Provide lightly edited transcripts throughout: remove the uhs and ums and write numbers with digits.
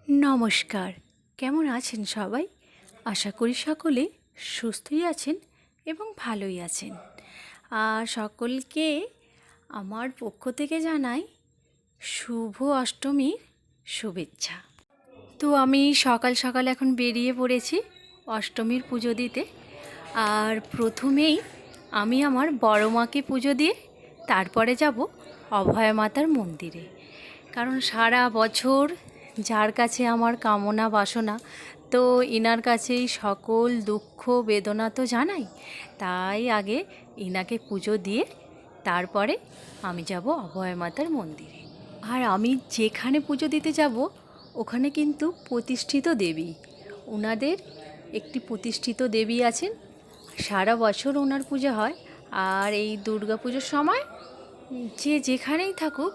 নমস্কার। কেমন আছেন সবাই? আশা করি সকলে সুস্থই আছেন এবং ভালোই আছেন। আর সকলকে আমার পক্ষ থেকে জানাই শুভ অষ্টমীর শুভেচ্ছা। তো আমি সকাল সকাল এখন বেরিয়ে পড়েছি অষ্টমীর পুজো দিতে। আর প্রথমেই আমি আমার বড় মাকে পুজো দিয়ে তারপরে যাব অভয়া মাতার মন্দিরে। কারণ সারা বছর যার কাছে আমার কামনা বাসনা, তো ইনার কাছেই সকল দুঃখ বেদনা তো জানাই। তাই আগে ইনাকে পুজো দিয়ে তারপরে আমি যাব অভয়া মাতার মন্দিরে। আর আমি যেখানে পুজো দিতে যাব ওখানে কিন্তু প্রতিষ্ঠিত দেবী, ওনাদের একটি প্রতিষ্ঠিত দেবী আছেন। সারা বছর ওনার পূজা হয়। আর এই দুর্গা পুজোর সময় যে যেখানেই থাকুক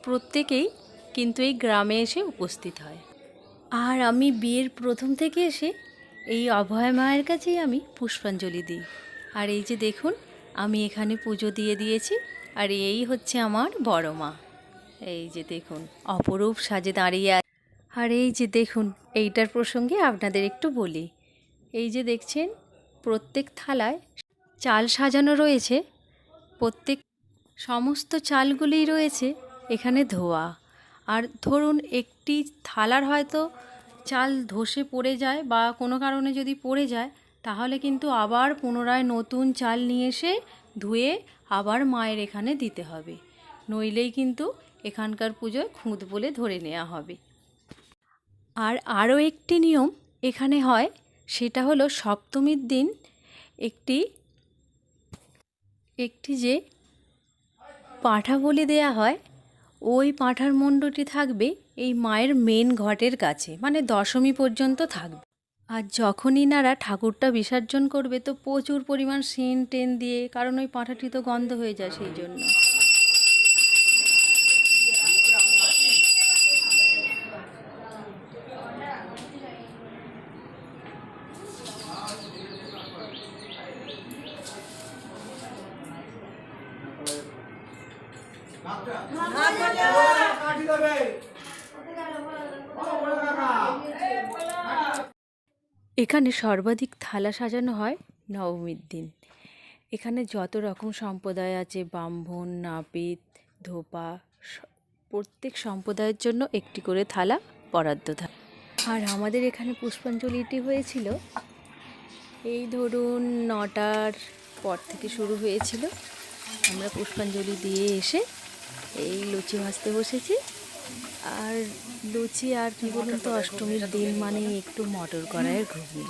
প্রত্যেকেই কিন্তু এই গ্রামে এসে উপস্থিত হয়। আর আমি বিয়ের প্রথম থেকে এসে এই অভয়া মায়ের কাছেই আমি পুষ্পাঞ্জলি দিই। আর এই যে দেখুন, আমি এখানে পুজো দিয়ে দিয়েছি। আর এই হচ্ছে আমার বড় মা। এই যে দেখুন অপরূপ সাজে দাঁড়িয়ে। আর এই যে দেখুন, এইটার প্রসঙ্গে আপনাদের একটু বলি। এই যে দেখছেন প্রত্যেক থালায় চাল সাজানো রয়েছে। প্রত্যেক সমস্ত চালগুলিই রয়েছে এখানে ধোয়া। আর ধরুন একটি থালার হয়তো চাল ধসে পড়ে যায় বা কোনো কারণে যদি পড়ে যায়, তাহলে কিন্তু আবার পুনরায় নতুন চাল নিয়ে এসে ধুয়ে আবার মায়ের এখানে দিতে হবে, নইলেই কিন্তু এখানকার পুজোয় খুঁত বলে ধরে নেওয়া হবে। আর আরও একটি নিয়ম এখানে হয়, সেটা হলো সপ্তমীর দিন একটি যে পাঁঠা বলি দেয়া হয়, ওই পাঁঠার মুণ্ডটি থাকবে এই মায়ের মেন ঘটের কাছে, মানে দশমী পর্যন্ত থাকবে। আর যখন ইনারা ঠাকুরটা বিসর্জন করবে তো প্রচুর পরিমাণ সেন্ট টেন দিয়ে, কারণ ওই পাঁঠাটি তো গন্ধ হয়ে যায়, সেই জন্য। এখানে সর্বাধিক থালা সাজানো হয় নবমীর দিন। এখানে যত রকম সম্প্রদায় আছে, ব্রাহ্মণ, নাপিত, ধোপা, প্রত্যেক সম্প্রদায়ের জন্য একটি করে থালা বরাদ্দ থাকে। আর আমাদের এখানে পুষ্পাঞ্জলিটি হয়েছিল এই ধরুন 9টার পর থেকে শুরু হয়েছিল। আমরা পুষ্পাঞ্জলি দিয়ে এসে এই লুচি ভাজতে বসেছি। আর লুচি আর কি বলুন তো, অষ্টমীর দিন মানে একটু মটর কড়াইয়ের ঘুগনি,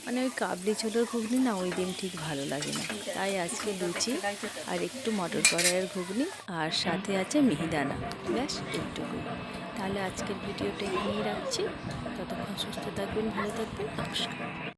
মানে ওই কাবলি ছোলার ঘুগনি না, ওই দিন ঠিক ভালো লাগে না। তাই আজকে লুচি আর একটু মটর কড়াইয়ের ঘুগনি, আর সাথে আছে মিহিদানা, ব্যাস এইটুকুই। তাহলে আজকের ভিডিওটা এখানেই রাখছি। ততক্ষণ সুস্থ থাকবেন, ভালো থাকবেন, নমস্কার।